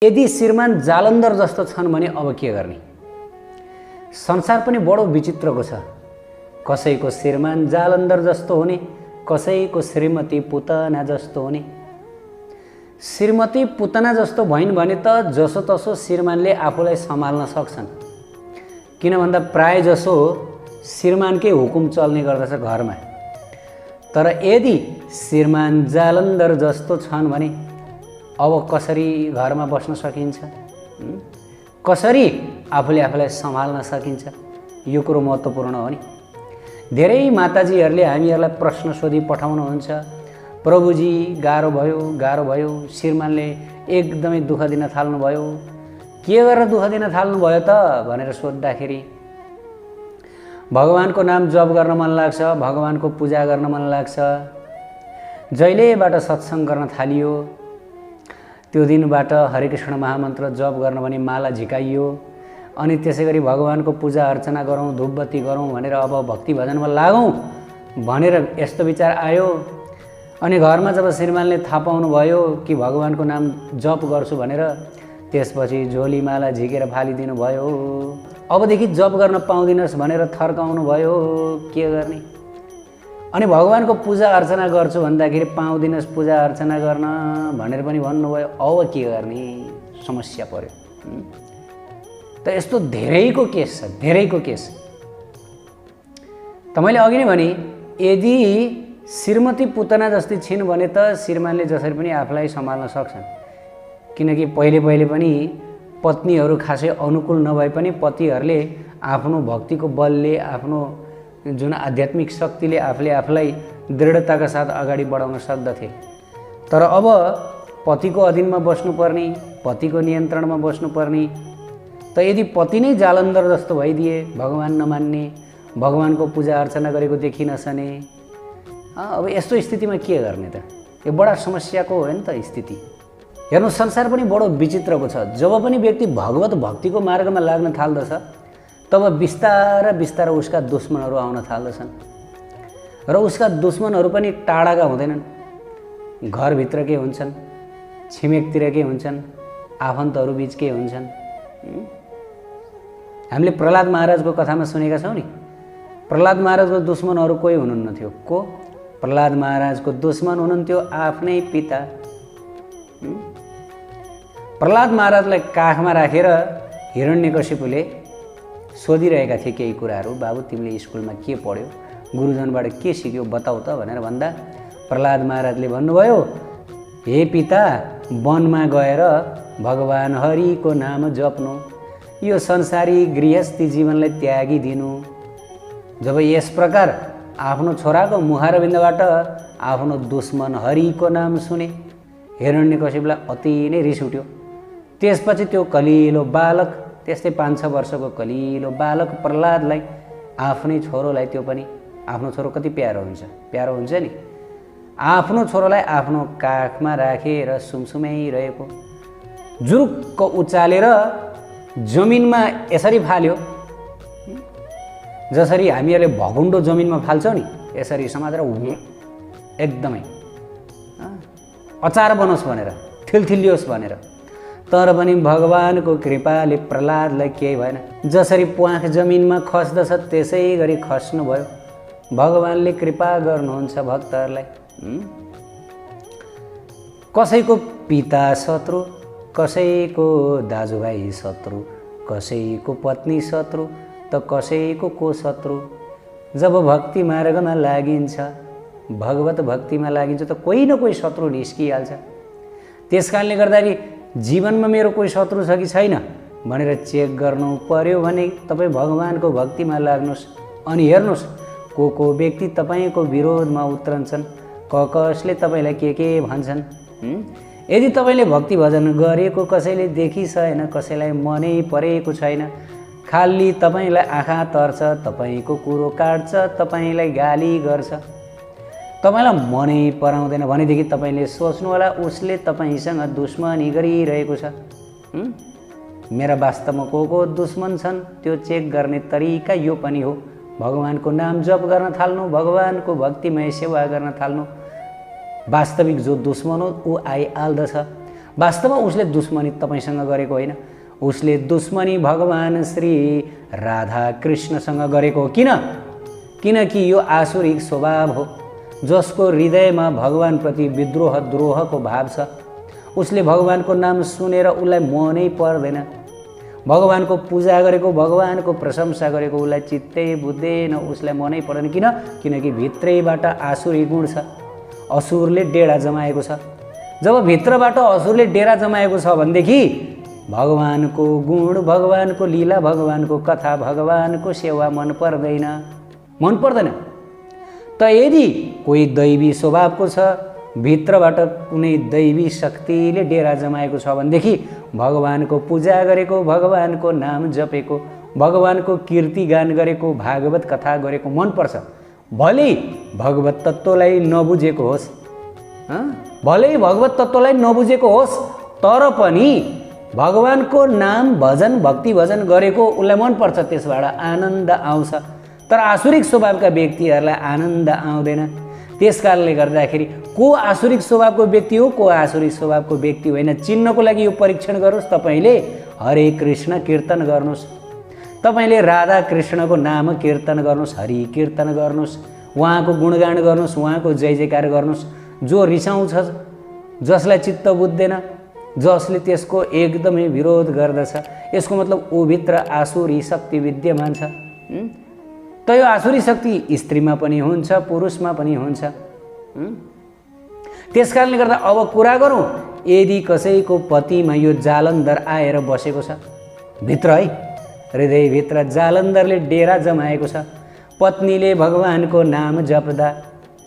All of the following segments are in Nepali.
यदि श्रीमान जालन्धर जस्तो छन् भने अब के गर्ने? संसार पनि बडो विचित्रको छ। कसैको श्रीमान जालन्धर जस्तो हुने, कसैको श्रीमती पुतना जस्तो हुने। श्रीमती पुतना जस्तो भइन् भने त जसोतसो श्रीमानले आफूलाई सम्हाल्न सक्छन्। किन भन्दा प्राय जसो श्रीमानकै हुकुम चल्ने गर्दछ घरमा। तर यदि श्रीमान जालन्धर जस्तो छन् भने अब कसरी घरमा बस्न सकिन्छ? कसरी आफूले आफूलाई सम्हाल्न सकिन्छ? यो कुरो महत्त्वपूर्ण हो नि। धेरै माताजीहरूले हामीहरूलाई प्रश्न सोधी पठाउनुहुन्छ, प्रभुजी गाह्रो भयो, श्रीमानले एकदमै दुःख दिन थाल्नुभयो, के गरेर दुःख दिन थाल्नुभयो त भनेर सोद्धाखेरि भगवानको नाम जप गर्न मन लाग्छ, भगवानको पूजा गर्न मन लाग्छ। जहिलेबाट सत्सङ्ग गर्न थालियो त्यो दिनबाट हरे कृष्ण महामन्त्र जप गर्न भने माला झिकाइयो, अनि त्यसै गरी भगवानको पूजा अर्चना गरौँ, धूपबत्ती गरौँ भनेर अब भक्ति भजनमा लागौँ भनेर यस्तो विचार आयो। अनि घरमा जब श्रीमानले थाहा पाउनुभयो कि भगवानको नाम जप गर्छु भनेर, त्यसपछि झोली माला झिकेर फालिदिनु भयो। अबदेखि जप गर्न पाउँदिनस् भनेर थर्काउनु भयो। के गर्ने? अनि भगवानको पूजा अर्चना गर्छु भन्दाखेरि पाउँदिनस् पूजा अर्चना गर्न भनेर पनि भन्नुभयो। अब के गर्ने? समस्या पर्यो। त यस्तो धेरैको केस छ, धेरैको केस। मैले अघि नै भने यदि श्रीमती पुतना जस्तै छिन् भने त श्रीमानले जसरी पनि आफूलाई सम्हाल्न सक्छन्। किनकि पहिले पनि पत्नीहरू खासै अनुकूल नभए पनि पतिहरूले आफ्नो भक्तिको बलले, आफ्नो जुन आध्यात्मिक शक्तिले आफूलाई दृढताका साथ अगाडि बढाउन सक्दथे। तर अब पतिको अधीनमा बस्नुपर्ने, पतिको नियन्त्रणमा बस्नुपर्ने। त यदि पति नै जालन्धर जस्तो भइदिए, भगवान नमान्ने, भगवानको पूजा अर्चना गरेको देखि नसने, अब यस्तो स्थितिमा के गर्ने त? यो बडा समस्याको हो नि त स्थिति। हेर्नु, संसार पनि बडो विचित्रको छ। जब पनि व्यक्ति भगवत भक्तिको मार्गमा लाग्न थाल्दछ तब बिस्तारै बिस्तारै उसका दुश्मनहरू आउन थाल्दछन्। र उसका दुश्मनहरू पनि टाढाका हुँदैनन्, घरभित्रकै हुन्छन्, छिमेकतिरकै हुन्छन्, आफन्तहरू बिचकै हुन्छन्। हामीले प्रहलाद महाराजको कथामा सुनेका छौँ नि, प्रहलाद महाराजको दुश्मनहरू कोही हुनुहुन्न थियो। को? प्रहलाद महाराजको दुश्मन हुनुहुन्थ्यो आफ्नै पिता। प्रहलाद महाराजलाई काखमा राखेर हिरण्यकशिपुले सोधिरहेका थिए केही कुराहरू। बाबु, तिमीले स्कुलमा के पढ्यो, गुरुजनबाट के सिक्यो बताऊ त भनेर भन्दा प्रहलाद महाराजले भन्नुभयो, हे पिता, वनमा गएर भगवान हरिको नाम जप्नु, यो संसारी गृहस्थी जीवनलाई त्यागिदिनु। जब यस प्रकार आफ्नो छोराको मुखारविन्दबाट आफ्नो दुश्मन हरिको नाम सुने, हिरण्यकशिपुलाई अति नै रिस उठ्यो। त्यसपछि त्यो कलिलो बालक, त्यस्तै 5-6 वर्षको कलिलो बालक प्रहलादलाई, आफ्नै छोरोलाई, त्यो पनि आफ्नो छोरो कति प्यारो हुन्छ नि, आफ्नो छोरोलाई आफ्नो काखमा राखेर सुमसुमाइरहेको जुरुक्क उचालेर जमिनमा यसरी फाल्यो, जसरी हामीहरूले भगुन्डो जमिनमा फाल्छौँ नि, यसरी समातेर एकदमै अचार बनोस् भनेर, थिलथिलियोस् भनेर। तर पनि भगवानको कृपाले प्रहलादलाई केही भएन। जसरी प्वाख जमिनमा खस्दछ त्यसै गरी खस्नुभयो। भगवानले कृपा गर्नुहुन्छ भक्तहरूलाई। कसैको पिता शत्रु, कसैको दाजुभाइ शत्रु, कसैको पत्नी शत्रु त कसैको को शत्रु। जब भक्ति मार्गमा लागिन्छ, भगवत भक्तिमा लागिन्छ त कोही न कोही शत्रु निस्किहाल्छ। त्यस कारणले गर्दाखेरि जीवनमा मेरो कोही शत्रु छ कि छैन भनेर चेक गर्नु पर्यो भने तपाईँ भगवानको भक्तिमा लाग्नुहोस्। अनि हेर्नुहोस्, को व्यक्ति तपाईँको विरोधमा उत्रन्छन्, कसले तपाईँलाई के भन्छन्। यदि तपाईँले भक्ति भजन गरेको कसैले देखिसकेन, कसैलाई मनै परेको छैन, खाली तपाईँलाई आँखा तर्छ, तपाईँको कुरो काट्छ, तपाईँलाई गाली गर्छ, तपाईँलाई मनै पराउँदैन भनेदेखि तपाईँले सोच्नु होला उसले तपाईँसँग दुश्मनी गरिरहेको छ। मेरा वास्तवमा को दुश्मन छन् त्यो चेक गर्ने तरिका यो पनि हो। भगवानको नाम जप गर्न थाल्नु, भगवानको भक्तिमय सेवा गर्न थाल्नु। वास्तविक जो दुश्मन हो ऊ आइहाल्दछ। वास्तवमा उसले दुश्मनी तपाईँसँग गरेको होइन, उसले दुश्मनी भगवान श्री राधा कृष्णसँग गरेको हो। किनकि यो आसुरिक स्वभाव हो। जसको हृदयमा भगवानप्रति विद्रोह द्रोहको भाव छ, उसले भगवानको नाम सुनेर उसलाई मनै पर्दैन। भगवानको पूजा गरेको, भगवानको प्रशंसा गरेको उसलाई चित्तै बुझ्दैन, उसलाई मनै पर्दैन। किनकि भित्रैबाट आसुरी गुण छ, असुरले डेरा जमाएको छ। जब भित्रबाट असुरले डेरा जमाएको छ भनेदेखि भगवानको गुण, भगवानको लीला, भगवानको कथा, भगवानको सेवा मन पर्दैन। त यदि कोही दैवी स्वभावको छ, भित्रबाट कुनै दैवी शक्तिले डेरा जमाएको छ भनेदेखि भगवानको पूजा गरेको, भगवानको नाम जपेको, भगवानको कीर्तिगान गरेको, भागवत कथा गरेको मनपर्छ। भलै भगवत तत्त्वलाई नबुझेको होस्, भलै भगवत तत्त्वलाई नबुझेको होस्, तर पनि भगवानको नाम भजन भक्ति भजन गरेको उसलाई मनपर्छ, त्यसबाट आनन्द आउँछ। तर आसुरिक स्वभावका व्यक्तिहरूलाई आनन्द आउँदैन। त्यस कारणले गर्दाखेरि को आसुरिक स्वभावको व्यक्ति हो, को आसुरिक स्वभावको व्यक्ति होइन, चिन्नको लागि यो परीक्षण गर्नुहोस्। तपाईँले हरे कृष्ण कीर्तन गर्नुहोस्, तपाईँले राधा कृष्णको नाम कीर्तन गर्नुहोस्, हरि कीर्तन गर्नुहोस्, उहाँको गुणगान गर्नुहोस्, उहाँको जय जयकार गर्नुहोस्। जो रिसाउँछ, जसलाई चित्त बुझ्दैन, जसले त्यसको एकदमै विरोध गर्दछ, यसको मतलब ऊभित्र आसुरी शक्ति विद्यमान छ। त यो आसुरी शक्ति स्त्रीमा पनि हुन्छ, पुरुषमा पनि हुन्छ। त्यस कारणले गर्दा अब कुरा गरौँ, यदि कसैको पतिमा यो जालन्धर आएर बसेको छ, भित्र है हृदयभित्र जालन्धरले डेरा जमाएको छ, पत्नीले भगवानको नाम जप्दा,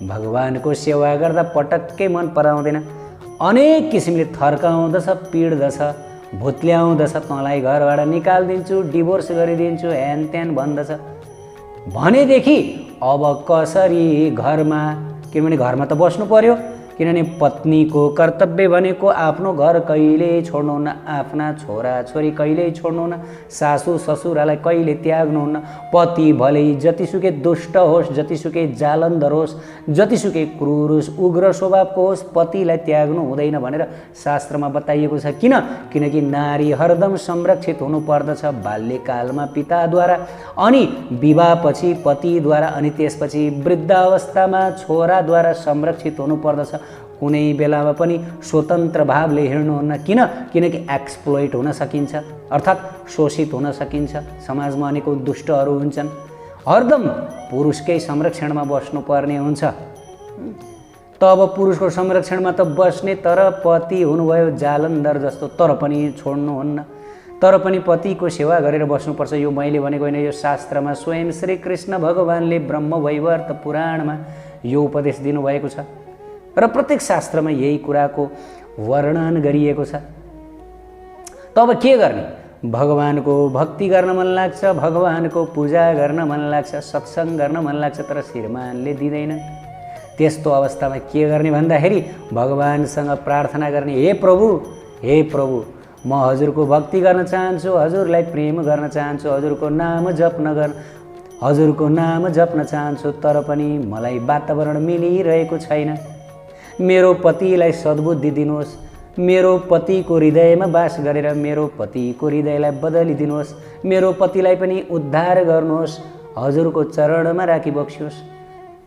भगवानको सेवा गर्दा पटक्कै मन पराउँदैन, अनेक किसिमले थर्काउँदछ, पिड्दछ, भुत्ल्याउँदछ, तँलाई घरबाट निकालिदिन्छु, डिभोर्स गरिदिन्छु, ह्यान त्यान भन्दछ भनेदेखि अब कसरी घरमा, किनभने घरमा त बस्नु पर्यो, किनभने पत्नीको कर्तव्य भनेको आफ्नो घर कहिल्यै छोड्नुहुन्न, आफ्ना छोरा छोरी कहिल्यै छोड्नुहुन्न, सासू ससुरालाई कहिले त्याग्नुहुन्न। पति भलै जतिसुकै दुष्ट होस्, जतिसुकै जालन्धर होस्, जतिसुकै क्रूर होस्, उग्र स्वभावको होस्, पतिलाई त्याग्नु हुँदैन भनेर शास्त्रमा बताइएको छ। किनकि नारी हरदम संरक्षित हुनुपर्दछ, बाल्यकालमा पिताद्वारा, अनि विवाहपछि पतिद्वारा, अनि त्यसपछि वृद्धावस्थामा छोराद्वारा संरक्षित हुनुपर्दछ। कुनै बेलामा पनि स्वतन्त्र भावले हिँड्नुहुन्न, किनकि एक्सप्लोइट हुन सकिन्छ, अर्थात् शोषित हुन सकिन्छ। समाजमा अनेकौं दुष्टहरू हुन्छन्, हरदम पुरुषकै संरक्षणमा बस्नुपर्ने हुन्छ। त अब पुरुषको संरक्षणमा त बस्ने, तर पति हुनुभयो जालन्धर जस्तो, तर पनि छोड्नुहुन्न, तर पनि पतिको सेवा गरेर बस्नुपर्छ। यो मैले भनेको होइन, यो शास्त्रमा स्वयं श्री कृष्ण भगवानले ब्रह्मवैवर्त पुराणमा यो उपदेश दिनुभएको छ र प्रत्येक शास्त्रमा यही कुराको वर्णन गरिएको छ। त अब के गर्ने? भगवानको भक्ति गर्न मन लाग्छ, भगवानको पूजा गर्न मन लाग्छ, सत्सङ्ग गर्न मन लाग्छ, तर श्रीमानले दिँदैन। त्यस्तो अवस्थामा के गर्ने भन्दाखेरि भगवानसँग प्रार्थना गर्ने, हे प्रभु म हजुरको भक्ति गर्न चाहन्छु, हजुरलाई प्रेम गर्न चाहन्छु, हजुरको नाम जप्न चाहन्छु, तर पनि मलाई वातावरण मिलिरहेको छैन। मेरो पतिलाई सद्बुद्धि दिनुहोस्, मेरो पतिको हृदयमा बास गरेर मेरो पतिको हृदयलाई बदलिदिनुहोस्, मेरो पतिलाई पनि उद्धार गर्नुहोस्, हजुरको चरणमा राखी बक्सियोस्,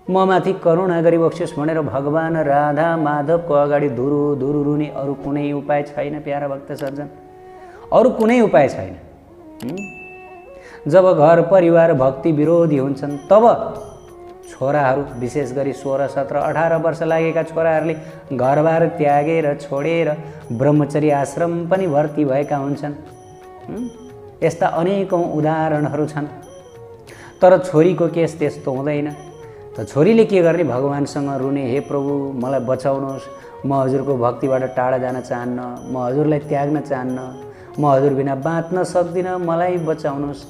म माथि करुणा गरी बक्सियोस् भनेर भगवान राधा माधवको अगाडि धुरु रुने अरू कुनै उपाय छैन। प्यारा भक्त सज्जन, अरू कुनै उपाय छैन। जब घर परिवार भक्ति विरोधी हुन्छन्, तब छोराहरू, विशेष गरी 16, 17, 18 वर्ष लागेका छोराहरूले घरबार त्यागेर छोडेर ब्रह्मचर्य आश्रम पनि भर्ती भएका हुन्छन्। यस्ता अनेकौं उदाहरणहरू छन्। तर छोरीको केस त्यस्तो हुँदैन। त छोरीले के गर्ने? भगवानसँग रुने, हे प्रभु मलाई बचाउनुहोस्, म हजुरको भक्तिबाट टाढा जान चाहन्न, म हजुरलाई त्याग्न चाहन्न, म हजुर बिना बाँच्न सक्दिनँ, मलाई बचाउनुहोस्,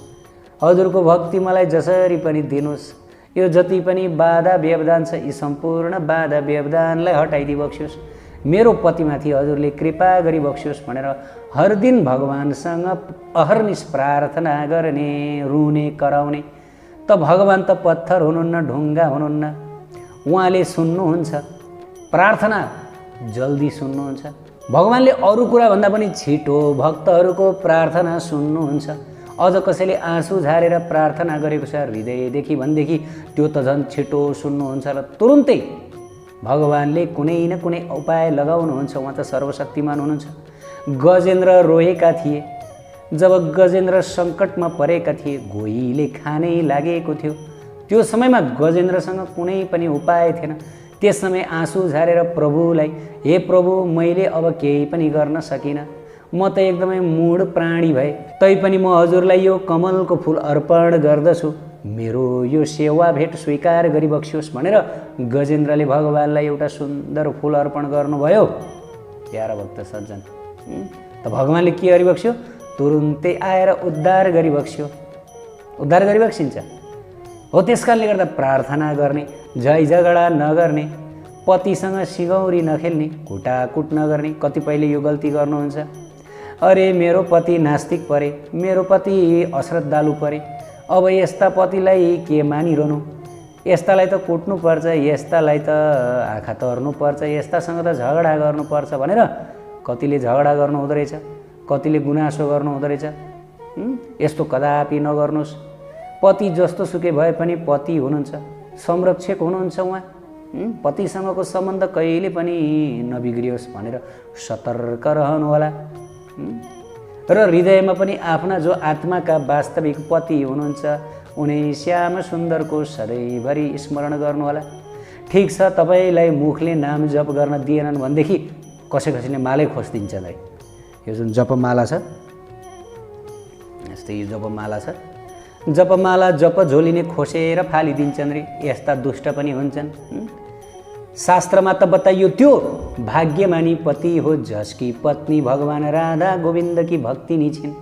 हजुरको भक्ति मलाई जसरी पनि दिनुहोस्, यो जति पनि बाधा व्यवधान छ यी सम्पूर्ण बाधा व्यवधानलाई हटाइदिई बक्सियोस्, मेरो पतिमाथि हजुरले कृपा गरी बक्सियोस् भनेर हर दिन भगवानसँग अहर्निश प्रार्थना गर्ने, रुने, कराउने। त भगवान त पत्थर हुनुहुन्न, ढुङ्गा हुनुहुन्न, उहाँले सुन्नुहुन्छ, प्रार्थना जल्दी सुन्नुहुन्छ। भगवानले अरू कुरा भन्दा पनि छिटो भक्तहरूको प्रार्थना सुन्नुहुन्छ। अझ कसैले आँसु झारेर प्रार्थना गरेको छ हृदयदेखि भनेदेखि त्यो त झन् छिटो सुन्नुहुन्छ र तुरुन्तै भगवानले कुनै न कुनै उपाय लगाउनुहुन्छ। उहाँ त सर्वशक्तिमान हुनुहुन्छ। गजेन्द्र रोएका थिए, जब गजेन्द्र सङ्कटमा परेका थिए, गोहीले खानै लागेको थियो, त्यो समयमा गजेन्द्रसँग कुनै पनि उपाय थिएन। त्यस समय आँसु झारेर प्रभुलाई, हे प्रभु मैले अब केही पनि गर्न सकिनँ, म त एकदमै मूढ प्राणी भए, तैपनि म हजुरलाई यो कमलको फुल अर्पण गर्दछु, मेरो यो सेवा भेट स्वीकार गरिबक्सियोस् भनेर गजेन्द्रले भगवानलाई एउटा सुन्दर फुल अर्पण गर्नुभयो। प्यारा भक्त सज्जन, त भगवानले के गरिबक्स्यो? तुरुन्तै आएर उद्धार गरिबक्स्यो, उद्धार गरिबक्सिन्छ। हो त्यस कारणले गर्दा प्रार्थना गर्ने, झै झगडा नगर्ने, पतिसँग सिगौरी नखेल्ने, कुटाकुट नगर्ने। कतिपयले यो गल्ती गर्नुहुन्छ, अरे मेरो पति नास्तिक परे, मेरो पति अश्रद्धालु परे, अब यस्ता पतिलाई के मानिरहनु, यस्तालाई त कुट्नुपर्छ, यस्तालाई त आँखा तर्नुपर्छ, यस्तासँग त झगडा गर्नुपर्छ भनेर कतिले झगडा गर्नु हुँदो रहेछ, कतिले गुनासो गर्नु हुँदो रहेछ। यस्तो कदापि नगर्नुहोस्। पति जस्तो सुकै भए पनि पति हुनुहुन्छ, संरक्षक हुनुहुन्छ उहाँ। पतिसँगको सम्बन्ध कहिले पनि नबिग्रियोस् भनेर सतर्क रहनु होला। र हृदयमा पनि आफ्ना जो आत्माका वास्तविक पति हुनुहुन्छ उनी श्याम सुन्दरको सधैँभरि स्मरण गर्नु होला। ठिक छ, तपाईँलाई मुखले नाम जप गर्न दिएनन् भनेदेखि कसैले मालै खोजिदिन्छन् है। यो जुन जपमाला छ, यस्तै यो जपमाला छ, जपमाला जप झोलिने खोसेर फालिदिन्छन् रे, यस्ता दुष्ट पनि हुन्छन्। शास्त्रमा त बताइयो त्यो भाग्यमानी पति हो जसकी पत्नी भगवान राधा गोविन्दकी भक्तिनी छिन्।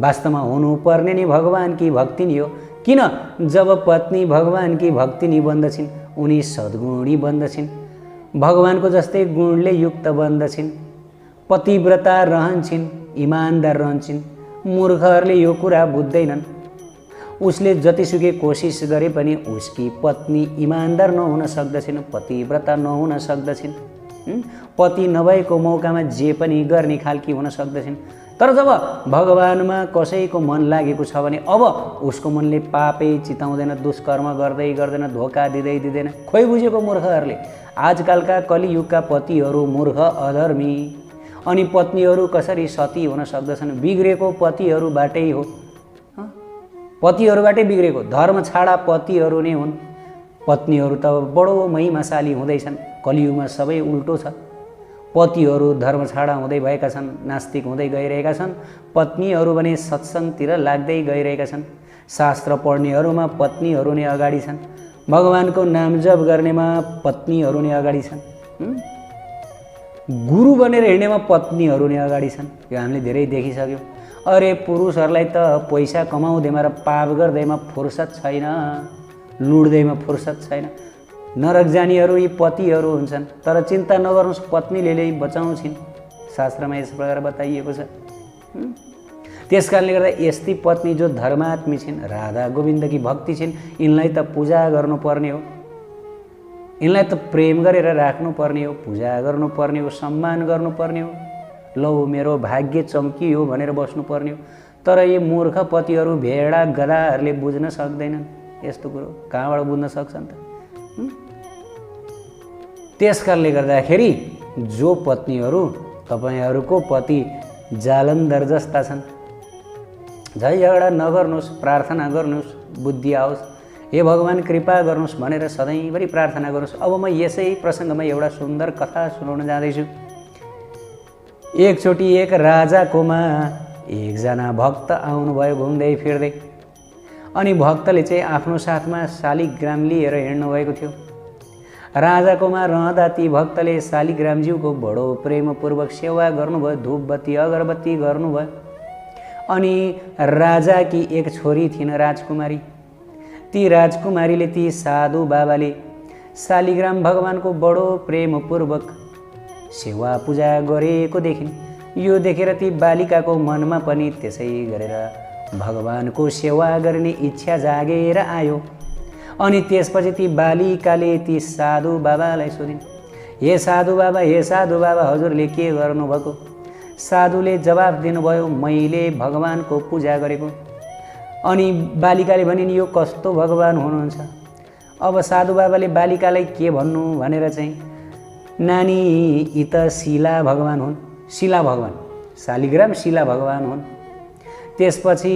वास्तवमा हुनुपर्ने नि भगवानकी भक्तिनी हो। किन? जब पत्नी भगवानकी भक्तिनी बन्दछिन् उनी सद्गुणी बन्दछिन्, भगवानको जस्तै गुणले युक्त बन्दछिन्, पतिव्रता रहन्छन्, इमान्दार रहन्छन्। मूर्खहरूले यो कुरा बुझ्दैनन्। उसले जतिसुकै कोसिस गरे पनि उसकी पत्नी इमान्दार नहुन सक्दछिन्, पतिव्रता नहुन सक्दछिन्। पति नभएको मौकामा जे पनि गर्ने खालकी हुन सक्दछिन्। तर जब भगवानमा कसैको मन लागेको छ भने अब उसको मनले पापै चिताउँदैन, दुष्कर्म गर्दै गर्दैन, धोका दिँदै दिँदैन। खोइ बुझेको मूर्खहरूले। आजकलका कलियुगका पतिहरू मूर्ख, अधर्मी, अनि पत्नीहरू कसरी सती हुन सक्दछन्? बिग्रेको पतिहरूबाटै हो, पतिहरूबाटै बिग्रेको। धर्म छाडा पतिहरू नै हुन्। पत्नीहरू त बडो महिमाशाली हुँदैछन्। कलियुगमा सबै उल्टो छ। पतिहरू धर्म छाडा हुँदै भएका छन्, नास्तिक हुँदै गइरहेका छन्। पत्नीहरू भने सत्सङ्गतिर लाग्दै गइरहेका छन्। शास्त्र पढ्नेहरूमा पत्नीहरू नै अगाडि छन्, भगवानको नाम जप गर्नेमा पत्नीहरू नै अगाडि छन्, गुरु बनेर हिँड्नेमा पत्नीहरू नै अगाडि छन्। यो हामीले धेरै देखिसक्यौँ। अरे पुरुषहरूलाई त पैसा कमाउँदैमा र पाप गर्दैमा फुर्सद छैन, लुड्दैमा फुर्सद छैन। नरक जानेहरू यी पतिहरू हुन्छन्। तर चिन्ता नगर्नुहोस्, पत्नीले नै बचाउँछिन्। शास्त्रमा यस प्रकार बताइएको छ। त्यस कारणले गर्दा यस्ती पत्नी जो धर्मात्मी छिन्, राधा गोविन्दकी भक्ति छिन्, यिनलाई त पूजा गर्नुपर्ने हो, यिनलाई त प्रेम गरेर राख्नुपर्ने हो, पूजा गर्नुपर्ने हो, सम्मान गर्नुपर्ने हो। लौ मेरो भाग्य चम्कियो भनेर बस्नुपर्ने हो। तर यी मूर्ख पतिहरू, भेडा गधाहरूले बुझ्न सक्दैनन् यस्तो कुरो। कहाँबाट बुझ्न सक्छन् त? त्यस कारणले गर्दाखेरि जो पत्नीहरू तपाईँहरूको पति जालन्धर जस्ता छन्, झै झगडा नगर्नुहोस्, प्रार्थना गर्नुहोस्, बुद्धि आओस्, हे भगवान कृपा गर्नुहोस् भनेर सधैँभरि प्रार्थना गर्नुहोस्। अब म यसै प्रसङ्गमा एउटा सुन्दर कथा सुनाउन जाँदैछु। एकचोटि एक राजाकोमा एकजना भक्त आउनुभयो घुम्दै फिर्दै। अनि भक्तले चाहिँ आफ्नो साथमा शालिग्राम लिएर हिँड्नुभएको थियो। राजाकोमा रहँदा ती भक्तले शालिग्रामज्यूको बडो प्रेमपूर्वक सेवा गर्नुभयो, धूपबत्ती अगरबत्ती गर्नुभयो। अनि राजाकी एक छोरी थिइन्, राजकुमारी। ती राजकुमारीले, ती साधु बाबाले शालिग्राम भगवानको बडो प्रेमपूर्वक सेवा पूजा गरेको देखिन्। यो देखेर ती बालिकाको मनमा पनि त्यसै गरेर भगवानको सेवा गर्ने इच्छा जागेर आयो। अनि त्यसपछि ती बालिकाले ती साधु बाबालाई सोधिन्, हे साधु बाबा हजुरले के गर्नुभएको? साधुले जवाफ दिनुभयो, मैले भगवानको पूजा गरेको। अनि बालिकाले भनिन्, यो कस्तो भगवान हुनुहुन्छ? अब साधु बाबाले बालिकालाई के भन्नु भनेर चाहिँ, नानी यी त शिला भगवान हुन्, शिला भगवान, शालिग्राम शिला भगवान हुन्। त्यसपछि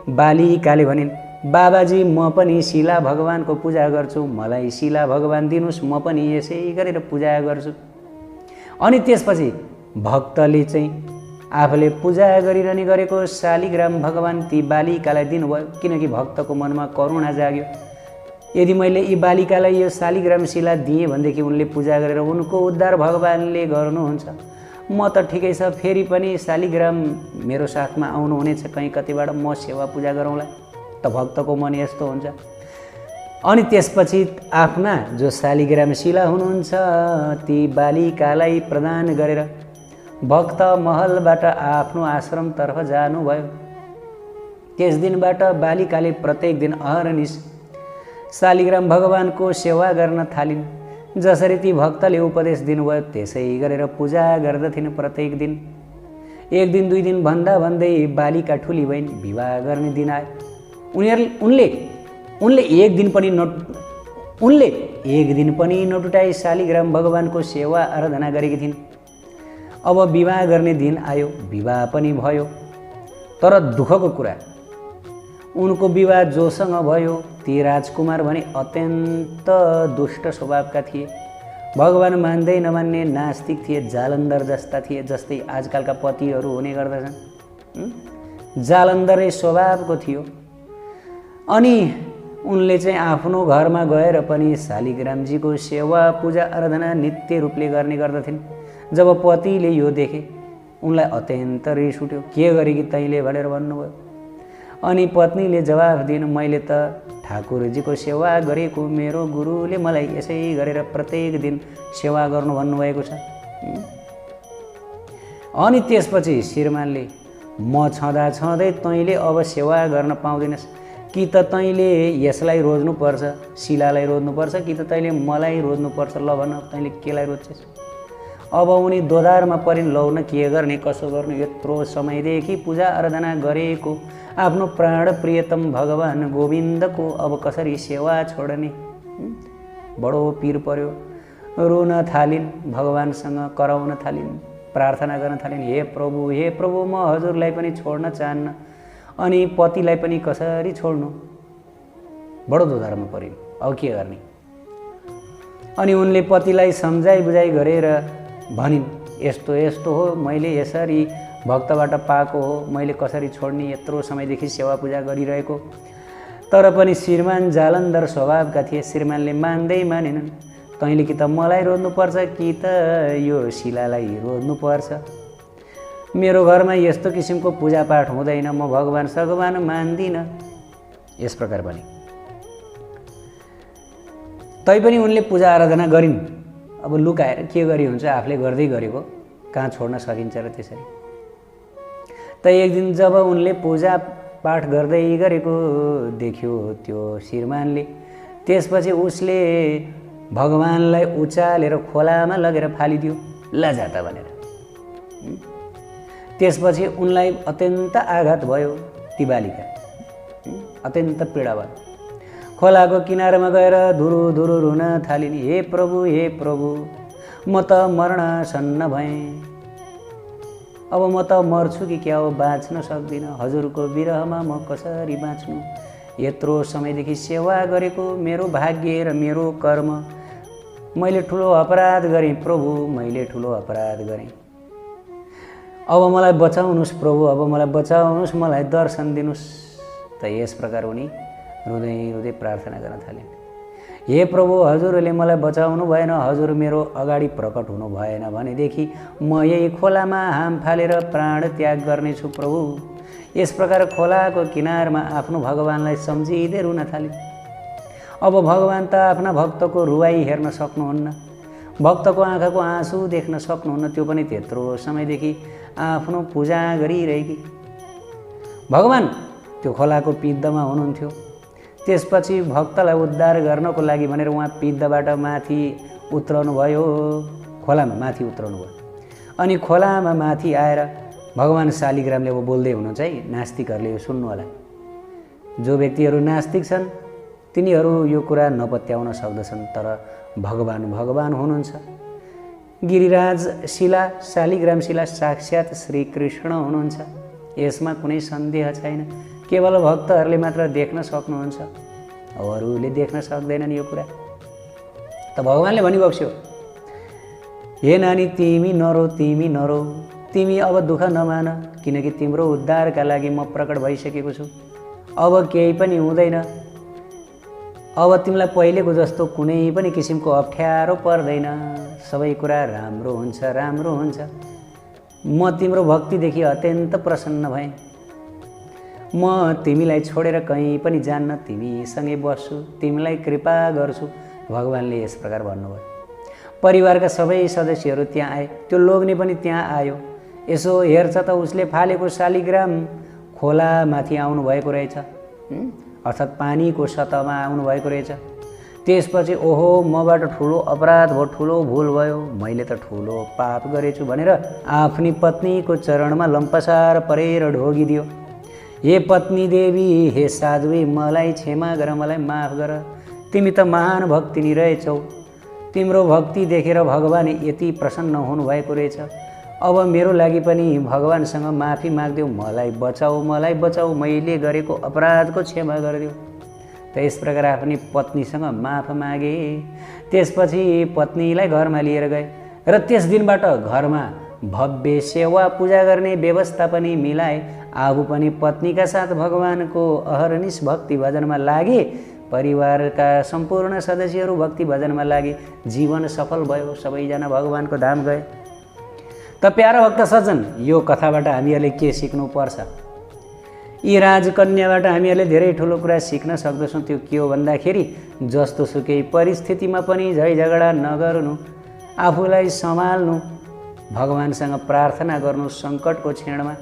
बालिकाले भनिन्, बाबाजी म पनि शिला भगवानको पूजा गर्छु, मलाई शिला भगवान दिनुहोस्, म पनि यसै गरेर पूजा गर्छु। अनि त्यसपछि भक्तले चाहिँ आफूले पूजा गरिरहने गरेको शालिग्राम भगवान ती बालिकालाई दिनुभयो, किनकि भक्तको मनमा करुणा जाग्यो। यदि मैले यी बालिकालाई यो शालिग्राम शिला दिएँ भनेदेखि उनले पूजा गरेर उनको उद्धार भगवानले गर्नुहुन्छ। म त ठिकै छ, फेरि पनि शालिग्राम मेरो साथमा आउनुहुनेछ, कहीँ कतिबाट म सेवा पूजा गरौँला। त भक्तको मन यस्तो हुन्छ। अनि त्यसपछि आफ्ना जो शालिग्राम शिला हुनुहुन्छ ती बालिकालाई प्रदान गरेर भक्त महलबाट आफ्नो आश्रमतर्फ जानुभयो। त्यस दिनबाट बालिकाले प्रत्येक दिन अहरनिश शालिग्राम भगवानको सेवा गर्न थालिन्। जसरी ती भक्तले उपदेश दिनुभयो त्यसै गरेर पूजा गर्दथिन् प्रत्येक दिन। एक दिन दुई दिन भन्दा भन्दै बालिका ठुली भइन्, विवाह गर्ने दिन आयो। उनले एक दिन पनि नटुटाई शालिग्राम भगवानको सेवा आराधना गरेकी थिइन्। अब विवाह गर्ने दिन आयो, विवाह पनि भयो। तर दुःखको कुरा, उनको विवाह जोसँग भयो ती राजकुमार भने अत्यन्त दुष्ट स्वभावका थिए। भगवान मान्दै नमान्ने नास्तिक थिए, जालन्धर जस्ता थिए, जस्तै आजकलका पतिहरू हुने गर्दछन्। जालन्धरै स्वभावको थियो। अनि उनले चाहिँ आफ्नो घरमा गएर पनि शालिग्रामजीको सेवा पूजा आराधना नित्य रूपले गर्ने गर्दथिन्। जब पतिले यो देखे उनलाई अत्यन्त रिस उठ्यो। के गरेकी तैँले भनेर भन्नुभयो। अनि पत्नीले जवाफ दिनु, मैले त ठाकुरजीको सेवा गरेको, मेरो गुरुले मलाई यसै गरेर प्रत्येक दिन सेवा गर्नु भन्नुभएको छ। अनि त्यसपछि श्रीमानले, म छँदा छँदै तैँले अब सेवा गर्न पाउँदैनस्, कि त तैँले यसलाई रोज्नुपर्छ, शिलालाई रोज्नुपर्छ, कि त तैँले मलाई रोज्नुपर्छ। ल भन, तैँले केलाई रोज्छस्? अब उनी दोधारमा परिन्, लौ न के गर्ने कसो गर्नु, यत्रो समयदेखि पूजा आराधना गरेको आफ्नो प्राण प्रियतम भगवान गोविन्दको अब कसरी सेवा छोड्ने? बडो पीर पर्यो। रुन थालिन्, भगवानसँग कराउन थालिन्, प्रार्थना गर्न थालिन्, हे प्रभु म हजुरलाई पनि छोड्न चाहन्न, अनि पतिलाई पनि कसरी छोड्नु? बडो दोधारमा परिन्, अब के गर्ने? अनि उनले पतिलाई सम्झाइ बुझाइ गरेर भनिन्, यस्तो यस्तो हो, मैले यसरी भक्तबाट पाएको हो, मैले कसरी छोड्ने, यत्रो समयदेखि सेवा पूजा गरिरहेको। तर पनि श्रीमान जालन्धर स्वभावका थिए। श्रीमानले मान्दै मानेनन्। तैँले कि त मलाई रोज्नुपर्छ, कि त यो शिलालाई रोज्नुपर्छ। मेरो घरमा यस्तो किसिमको पूजापाठ हुँदैन, म भगवान मान्दिनँ। यस प्रकार पनि तैपनि उनले पूजा आराधना गरिन्। अब लुकाएर के गरी हुन्छ, आफूले गर्दै गरेको कहाँ छोड्न सकिन्छ र त्यसरी। त एक दिन जब उनले पूजा पाठ गर्दै गरेको देख्यो त्यो श्रीमानले, त्यसपछि उसले भगवानलाई उचालेर खोलामा लगेर फालिदियो, लजाता भनेर। त्यसपछि उनलाई अत्यन्त आघात भयो। ती बालिका अत्यन्त पीडा भयो। खोलाको किनारमा गएर धुरु धुरु रुन थालिन्, हे प्रभु म त मर्नसन्न भएँ, अब म त मर्छु कि क्या हो, बाँच्न सक्दिनँ, हजुरको विरहमा म कसरी बाँच्नु? यत्रो समयदेखि सेवा गरेको मेरो भाग्य र मेरो कर्म, मैले ठुलो अपराध गरेँ प्रभु, मैले ठुलो अपराध गरेँ। अब मलाई बचाउनुहोस् प्रभु, अब मलाई बचाउनुहोस्, मलाई दर्शन दिनुहोस्। त यस प्रकार उनी रुँदै रुँदै प्रार्थना गर्न थालिन्, हे प्रभु हजुरले मलाई बचाउनु भएन, हजुर मेरो अगाडि प्रकट हुनु भएन भनेदेखि म यही खोलामा हाम फालेर प्राण त्याग गर्नेछु प्रभु। यस प्रकार खोलाको किनारमा आफ्नो भगवानलाई सम्झिँदै रुन थालिन्। अब भगवान त आफ्ना भक्तको रुवाई हेर्न सक्नुहुन्न, भक्तको आँखाको आँसु देख्न सक्नुहुन्न, त्यो पनि त्यत्रो समयदेखि आफ्नो पूजा गरिरहेकी। भगवान त्यो खोलाको पिद्धमा हुनुहुन्थ्यो। त्यसपछि भक्तलाई उद्धार गर्नको लागि भनेर उहाँ पिद्धबाट माथि उत्रनु भयो, खोलामा माथि उत्रनु भयो। अनि खोलामा माथि आएर भगवान् शालिग्रामले अब बोल्दै हुनुहुन्छ है। नास्तिकहरूले यो सुन्नु होला। जो व्यक्तिहरू नास्तिक छन् तिनीहरू यो कुरा नपत्याउन सक्दछन्, तर भगवान् हुनुहुन्छ। गिरिराज शिला शालिग्राम शिला साक्षात् श्रीकृष्ण हुनुहुन्छ, यसमा कुनै सन्देह छैन। केवल भक्तहरूले मात्र देख्न सक्नुहुन्छ, अरूले देख्न सक्दैनन् यो कुरा। त भगवान्ले भनिबक्स्यो, हे नानी तिमी नरो, तिमी अब दुःख नमान, किनकि तिम्रो उद्धारका लागि म प्रकट भइसकेको छु। अब केही पनि हुँदैन, अब तिमीलाई पहिलेको जस्तो कुनै पनि किसिमको अप्ठ्यारो पर्दैन, सबै कुरा राम्रो हुन्छ। म तिम्रो भक्तिदेखि अत्यन्त प्रसन्न भएँ। म तिमीलाई छोडेर कहीँ पनि जान्न, तिमीसँगै बस्छु, तिमीलाई कृपा गर्छु। भगवान्ले यस प्रकार भन्नुभयो। परिवारका सबै सदस्यहरू त्यहाँ आए। त्यो लोग्ने पनि त्यहाँ आयो। यसो हेर्छ त उसले फालेको शालिग्राम खोलामाथि आउनुभएको रहेछ, अर्थात् पानीको सतहमा आउनुभएको रहेछ। त्यसपछि ओहो मबाट ठुलो अपराध भयो, ठुलो भुल भयो, मैले त ठुलो पाप गरेछु भनेर आफ्नी पत्नीको चरणमा लम्पसार परेर ढोगिदियो। हे पत्नी देवी, हे साध्वी, मलाई क्षमा गर, मलाई माफ गर, तिमी त महान भक्तिनी रहेछौ। तिम्रो भक्ति देखेर भगवान् यति प्रसन्न हुनुभएको रहेछ। अब मेरो लागि पनि भगवान्सँग माफी माग्देऊ, मलाई बचाऊ, मैले गरेको अपराधको क्षमा गरिदेऊ। त यस प्रकार आफ्नी पत्नीसँग माफ मागे। त्यसपछि पत्नीलाई घरमा लिएर गए र त्यस दिनबाट घरमा भव्य सेवा पूजा गर्ने व्यवस्था पनि मिलाए। आफू पनि पत्नीका साथ भगवानको अहरनिश भक्ति भजनमा लागे। परिवारका सम्पूर्ण सदस्यहरू भक्ति भजनमा लागे। जीवन सफल भयो, सबैजना भगवानको धाम गए। त प्यारा भक्त सज्जन, यो कथाबाट हामीहरूले के सिक्नु पर्छ? यी राजकन्याबाट हामीहरूले धेरै ठुलो कुरा सिक्न सक्दछौँ। त्यो के हो भन्दाखेरि जस्तो सुकै परिस्थितिमा पनि झै झगडा नगर्नु, आफूलाई सम्हाल्नु, भगवान्सँग प्रार्थना गर्नु। सङ्कटको क्षणमा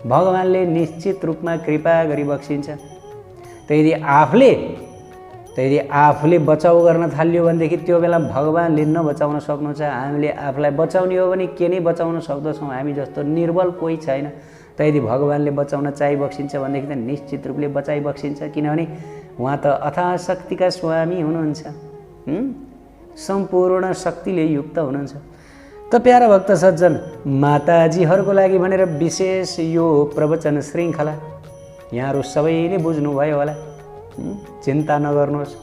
भगवान्ले निश्चित रूपमा कृपा गरिबक्सिन्छ। त यदि आफूले बचाउ गर्न थाल्यो भनेदेखि त्यो बेला भगवान्ले नबचाउन सक्नुहुन्छ। हामीले आफूलाई बचाउने हो भने के नै बचाउन सक्दछौँ। हामी जस्तो निर्बल कोही छैन। त यदि भगवान्ले बचाउन चाहिबक्सिन्छ भनेदेखि त निश्चित रूपले बचाइबक्सिन्छ, किनभने उहाँ त अथाह शक्तिका स्वामी हुनुहुन्छ, सम्पूर्ण शक्तिले युक्त हुनुहुन्छ। त प्यारा भक्त सज्जन, माताजीहरूको लागि भनेर विशेष यो प्रवचन श्रृङ्खला यहाँहरू सबैले बुझ्नुभयो होला। चिन्ता नगर्नुहोस्,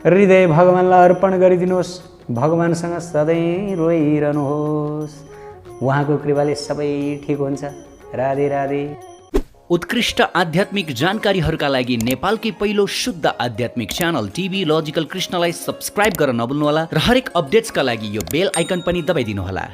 हृदय भगवान्लाई अर्पण गरिदिनुहोस्, भगवान्सँग सधैँ रोइरहनुहोस्। उहाँको कृपाले सबै ठिक हुन्छ। राधे राधे। उत्कृष्ट आध्यात्मिक जानकारीहरूका लागि नेपालकै पहिलो शुद्ध आध्यात्मिक च्यानल टिभी लजिकल कृष्णलाई सब्स्क्राइब गर्न नभुल्नुहोला र हरेक अपडेट्सका लागि यो बेल आइकन पनि दबाइदिनुहोला।